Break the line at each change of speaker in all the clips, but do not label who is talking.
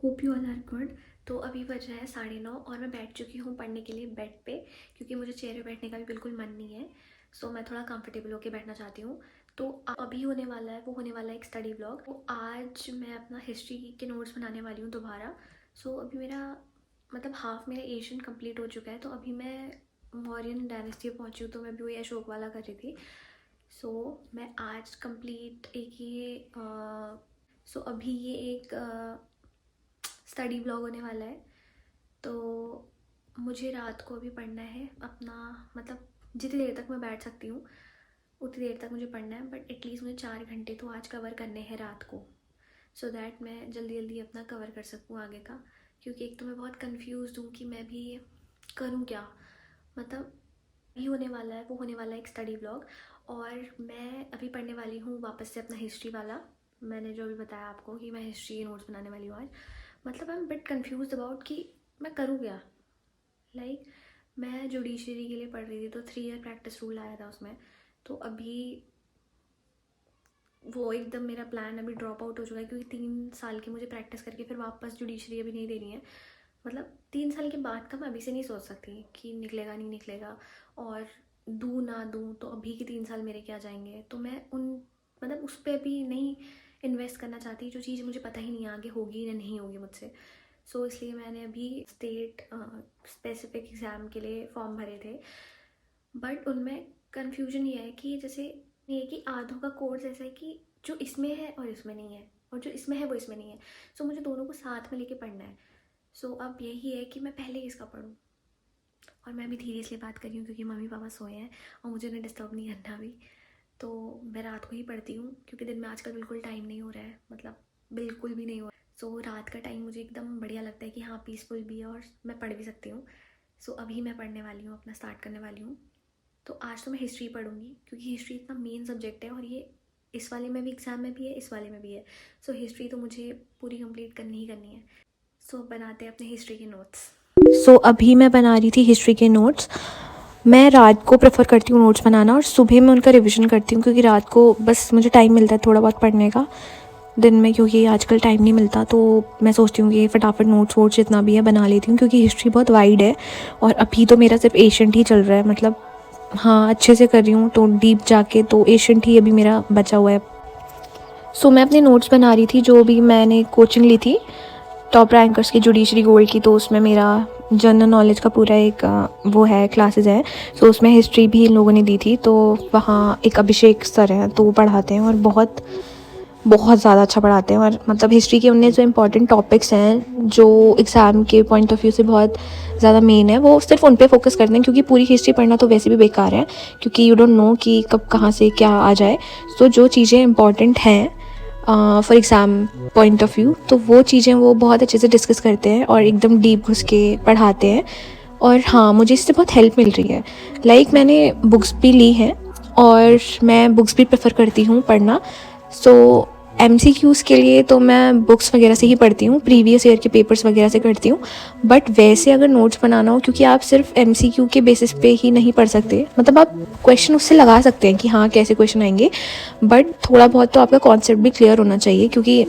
Hope you all are good. तो अभी बज रहा है 9:30 और मैं बैठ चुकी हूँ पढ़ने के लिए बेड पे, क्योंकि मुझे चेयर पे बैठने का भी बिल्कुल मन नहीं है। सो मैं थोड़ा कंफर्टेबल होकर बैठना चाहती हूँ। तो अभी होने वाला है, वो होने वाला है एक स्टडी ब्लॉग। तो आज मैं अपना हिस्ट्री के नोट्स बनाने वाली हूँ दोबारा। सो अभी मेरा मतलब हाफ मेरा एशियन कंप्लीट हो चुका है। तो अभी मैं मौर्यन डायनेस्टी पहुँची हूँ, तो मैं भी वही अशोक वाला कर रही थी। सो मैं आज कंप्लीट एक ये अभी ये एक स्टडी ब्लॉग होने वाला है। तो मुझे रात को अभी पढ़ना है अपना, मतलब जितनी देर तक मैं बैठ सकती हूँ उतनी देर तक मुझे पढ़ना है, बट एटलीस्ट मुझे 4 घंटे तो आज कवर करने हैं रात को, सो दैट मैं जल्दी जल्दी अपना कवर कर सकूँ आगे का। क्योंकि एक तो मैं बहुत कंफ्यूज हूँ कि मैं भी करूँ क्या। मतलब ये होने वाला है, वो होने वाला है एक स्टडी ब्लॉग। और मैं अभी पढ़ने वाली हूँ वापस से अपना हिस्ट्री वाला। मैंने जो अभी बताया आपको कि मैं हिस्ट्री नोट्स बनाने वाली हूँ आज। मतलब I am bit confuse about कि मैं करूँ क्या। लाइक मैं जुडिशरी के लिए पढ़ रही थी, तो 3 ईयर प्रैक्टिस रूल आया था उसमें। तो अभी वो एकदम मेरा प्लान अभी ड्रॉप आउट हो चुका है, क्योंकि 3 साल की मुझे प्रैक्टिस करके फिर वापस जुडिशरी अभी नहीं देनी है। मतलब 3 साल के बाद का मैं अभी से नहीं सोच सकती कि निकलेगा नहीं निकलेगा, और दूँ ना दूँ तो अभी के 3 साल मेरे क्या जाएंगे। तो मैं उन मतलब उस पर भी नहीं इन्वेस्ट करना चाहती, जो चीज़ मुझे पता ही नहीं आगे होगी या नहीं होगी मुझसे। सो इसलिए मैंने अभी स्टेट स्पेसिफिक एग्ज़ाम के लिए फॉर्म भरे थे, बट उनमें कन्फ्यूजन ये है कि जैसे ये है कि आधों का कोर्स ऐसा है कि जो इसमें है और इसमें नहीं है, और जो इसमें है वो इसमें नहीं है। सो मुझे दोनों को साथ में लेके पढ़ना है। सो अब यही है कि मैं पहले किसका पढूं। और मैं अभी धीरे इसलिए बात कर रही हूँ क्योंकि मम्मी पापा सोए हैं और मुझे उन्हें डिस्टर्ब नहीं करना अभी। तो मैं रात को ही पढ़ती हूँ, क्योंकि दिन में आजकल बिल्कुल टाइम नहीं हो रहा है, मतलब बिल्कुल भी नहीं हो रहा है। सो रात का टाइम मुझे एकदम बढ़िया लगता है कि हाँ पीसफुल भी है और मैं पढ़ भी सकती हूँ। सो अभी मैं पढ़ने वाली हूँ, अपना स्टार्ट करने वाली हूँ। तो आज तो मैं हिस्ट्री पढ़ूंगी, क्योंकि हिस्ट्री इतना मेन सब्जेक्ट है, और ये इस वाले में भी एग्ज़ाम में भी है, इस वाले में भी है। सो हिस्ट्री तो मुझे पूरी कंप्लीट करनी ही करनी है। सो बनाते हैं अपने हिस्ट्री के नोट्स।
अभी मैं बना रही थी हिस्ट्री के नोट्स। मैं रात को प्रेफर करती हूँ नोट्स बनाना, और सुबह मैं उनका रिवीजन करती हूँ, क्योंकि रात को बस मुझे टाइम मिलता है थोड़ा बहुत पढ़ने का। दिन में क्योंकि आजकल टाइम नहीं मिलता, तो मैं सोचती हूँ कि फटाफट नोट्स वोट्स जितना भी है बना लेती हूँ, क्योंकि हिस्ट्री बहुत वाइड है। और अभी तो मेरा सिर्फ एशियंट ही चल रहा है, मतलब हाँ अच्छे से कर रही हूँ तो डीप जाके तो एशियंट ही अभी मेरा बचा हुआ है। मैं अपने नोट्स बना रही थी, जो भी मैंने कोचिंग ली थी टॉप रैंकर्स की, जुडिशरी गोल्ड की। तो उसमें मेरा जनरल नॉलेज का पूरा एक वो है, क्लासेस है। उसमें हिस्ट्री भी इन लोगों ने दी थी। तो वहाँ एक अभिषेक सर हैं, तो वो पढ़ाते हैं और बहुत बहुत ज़्यादा अच्छा पढ़ाते हैं। और मतलब हिस्ट्री के उनने जो इम्पोर्टेंट टॉपिक्स हैं जो एग्ज़ाम के पॉइंट ऑफ व्यू से बहुत ज़्यादा मेन है, वो सिर्फ उन पे फोकस करते हैं, क्योंकि पूरी हिस्ट्री पढ़ना तो वैसे भी बेकार है, क्योंकि यू डोंट नो कि कब कहाँ से क्या आ जाए। जो चीज़ें इंपॉर्टेंट हैं for exam point of view, तो वो चीज़ें वो बहुत अच्छे से डिस्कस करते हैं और एकदम डीप घुस के पढ़ाते हैं। और हाँ, मुझे इससे बहुत हेल्प मिल रही है। मैंने बुक्स भी ली हैं और मैं बुक्स भी प्रेफर करती हूँ पढ़ना। एमसीक्यूज़ के लिए तो मैं बुक्स वगैरह से ही पढ़ती हूँ, प्रीवियस ईयर के पेपर्स वगैरह से करती हूँ। बट वैसे अगर नोट्स बनाना हो, क्योंकि आप सिर्फ एमसीक्यू के बेसिस पे ही नहीं पढ़ सकते, मतलब आप क्वेश्चन उससे लगा सकते हैं कि हाँ कैसे क्वेश्चन आएंगे, बट थोड़ा बहुत तो आपका कॉन्सेप्ट भी क्लियर होना चाहिए। क्योंकि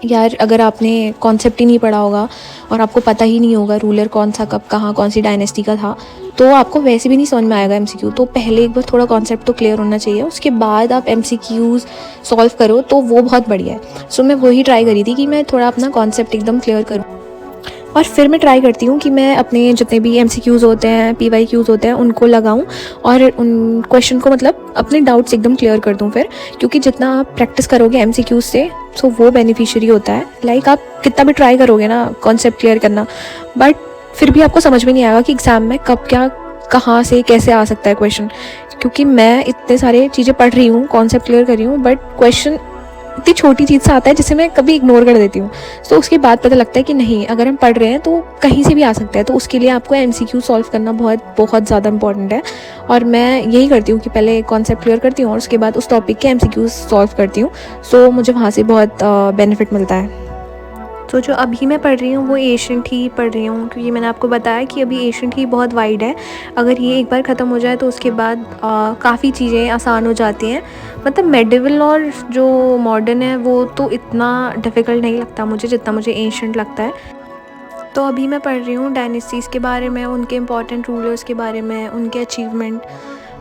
यार अगर आपने कॉन्सेप्ट ही नहीं पढ़ा होगा और आपको पता ही नहीं होगा रूलर कौन सा कब कहाँ कौन सी डायनेस्टी का था, तो आपको वैसे भी नहीं समझ में आएगा एमसीक्यू। तो पहले एक बार थोड़ा कॉन्सेप्ट तो क्लियर होना चाहिए, उसके बाद आप एमसीक्यूज़ सॉल्व करो तो वो बहुत बढ़िया है। मैं वही ट्राई करी थी कि मैं थोड़ा अपना कॉन्सेप्ट एकदम क्लियर करूँ, और फिर मैं ट्राई करती हूँ कि मैं अपने जितने भी एमसीक्यूज़ होते हैं, पीवाईक्यूज़ होते हैं, उनको लगाऊँ और उन क्वेश्चन को मतलब अपने डाउट्स एकदम क्लियर कर दूँ फिर। क्योंकि जितना आप प्रैक्टिस करोगे एमसीक्यूज़ से, वो बेनिफिशियरी होता है। आप कितना भी ट्राई करोगे ना कॉन्सेप्ट क्लियर करना, बट फिर भी आपको समझ में नहीं आएगा कि एग्ज़ाम में कब क्या कहाँ से कैसे आ सकता है क्वेश्चन। क्योंकि मैं इतने सारे चीज़ें पढ़ रही हूँ, कॉन्सेप्ट क्लियर कर रही हूँ, बट क्वेश्चन इतनी छोटी चीज़ से आता है जिसे मैं कभी इग्नोर कर देती हूँ। उसके बाद पता लगता है कि नहीं, अगर हम पढ़ रहे हैं तो कहीं से भी आ सकता है। तो उसके लिए आपको एमसीक्यू सॉल्व करना बहुत बहुत ज़्यादा इंपॉर्टेंट है। और मैं यही करती हूँ कि पहले कॉन्सेप्ट क्लियर करती हूँ और उसके बाद उस टॉपिक के एमसीक्यू सॉल्व करती हूँ। मुझे वहाँ से बहुत बेनिफिट मिलता है। तो जो अभी मैं पढ़ रही हूँ वो एशियंट ही पढ़ रही हूँ, क्योंकि मैंने आपको बताया कि अभी एशियंट ही बहुत वाइड है। अगर ये एक बार ख़त्म हो जाए तो उसके बाद काफ़ी चीज़ें आसान हो जाती हैं। मतलब मेडिवल और जो मॉडर्न है वो तो इतना डिफ़िकल्ट नहीं लगता मुझे जितना मुझे एशियंट लगता है। तो अभी मैं पढ़ रही हूँ डायनेस्टीज़ के बारे में, उनके इम्पॉर्टेंट रूलर्स के बारे में, उनके अचीवमेंट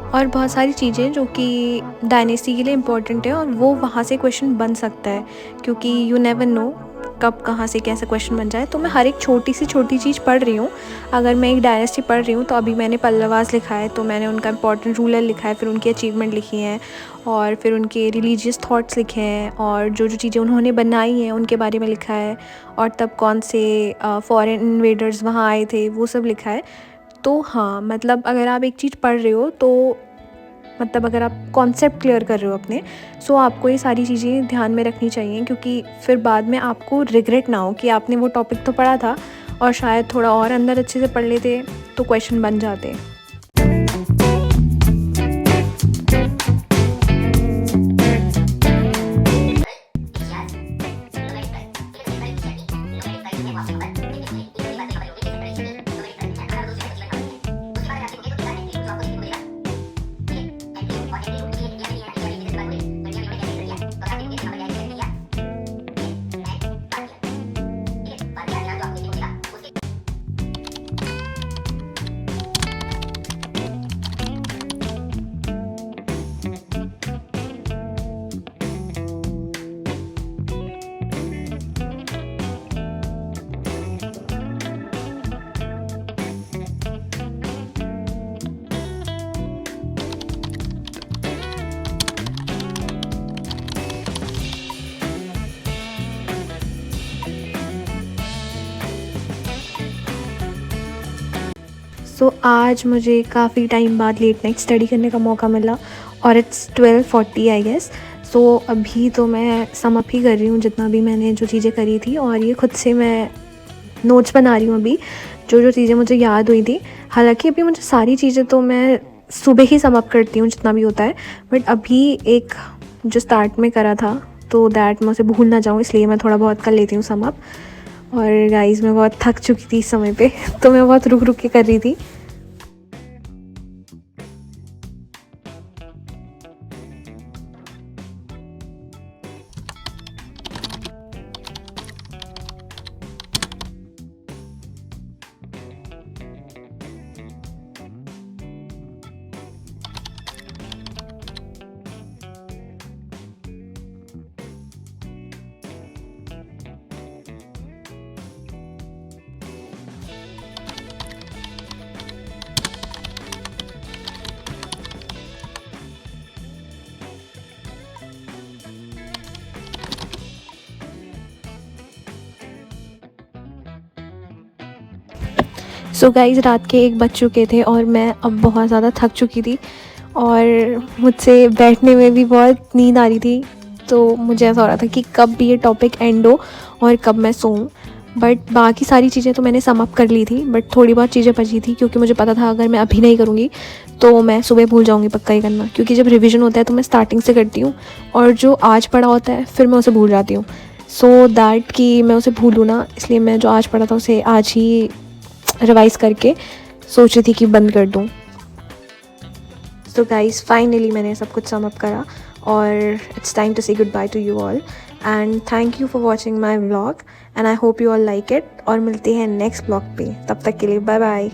और बहुत सारी चीज़ें जो कि डायनेस्टी के लिए इम्पॉर्टेंट है और वो वहाँ से क्वेश्चन बन सकता है, क्योंकि यू नेवर नो कब कहाँ से कैसा क्वेश्चन बन जाए। तो मैं हर एक छोटी सी छोटी चीज़ पढ़ रही हूँ। अगर मैं एक डायनेस्टी पढ़ रही हूँ तो अभी मैंने पल्लवास लिखा है, तो मैंने उनका इम्पॉर्टेंट रूलर लिखा है, फिर उनकी अचीवमेंट लिखी हैं और फिर उनके रिलीजियस थॉट्स लिखे हैं और जो जो चीज़ें उन्होंने बनाई हैं उनके बारे में लिखा है और तब कौन से फॉरेन इन्वेडर्स वहाँ आए थे वो सब लिखा है। तो हाँ, मतलब अगर आप एक चीज़ पढ़ रहे हो तो मतलब अगर आप कॉन्सेप्ट क्लियर कर रहे हो अपने, सो आपको ये सारी चीज़ें ध्यान में रखनी चाहिए, क्योंकि फिर बाद में आपको रिग्रेट ना हो कि आपने वो टॉपिक तो पढ़ा था और शायद थोड़ा और अंदर अच्छे से पढ़ लेते तो क्वेश्चन बन जाते। सो आज मुझे काफ़ी टाइम बाद लेट नाइट स्टडी करने का मौका मिला और इट्स 12:40 आई गेस। सो अभी तो मैं सम अप ही कर रही हूँ जितना भी मैंने जो चीज़ें करी थी, और ये खुद से मैं नोट्स बना रही हूँ अभी, जो जो चीज़ें मुझे याद हुई थी। हालांकि अभी मुझे सारी चीज़ें तो मैं सुबह ही सम अप करती हूँ जितना भी होता है, बट अभी एक जो स्टार्ट में करा था तो दैट मैं उसे भूल ना जाऊँ, इसलिए मैं थोड़ा बहुत कर लेती हूँ सम अप। और गाइस मैं बहुत थक चुकी थी इस समय पे तो मैं बहुत रुक रुक के कर रही थी। सो गाइज़ रात के 1 बज चुके थे और मैं अब बहुत ज़्यादा थक चुकी थी और मुझसे बैठने में भी बहुत नींद आ रही थी। तो मुझे ऐसा हो रहा था कि कब भी ये टॉपिक एंड हो और कब मैं सोऊं। बट बाकी सारी चीज़ें तो मैंने सम अप कर ली थी, बट थोड़ी बहुत चीज़ें बची थी, क्योंकि मुझे पता था अगर मैं अभी नहीं करूँगी तो मैं सुबह भूल जाऊँगी पक्का ही करना। क्योंकि जब रिविज़न होता है तो मैं स्टार्टिंग से करती हूँ और जो आज पढ़ा होता है फिर मैं उसे भूल जाती हूँ। सो दैट कि मैं उसे भूलूँ ना, इसलिए मैं जो आज पढ़ा था उसे आज ही रिवाइज़ करके सोच रही थी कि बंद कर दूँ। सो गाइज़ फाइनली मैंने सब कुछ सम अप करा और इट्स टाइम टू से good by two you all and thank you for watching my vlog and I hope you all like it. और मिलते हैं नेक्स्ट व्लॉग पे, तब तक के लिए बाय बाय।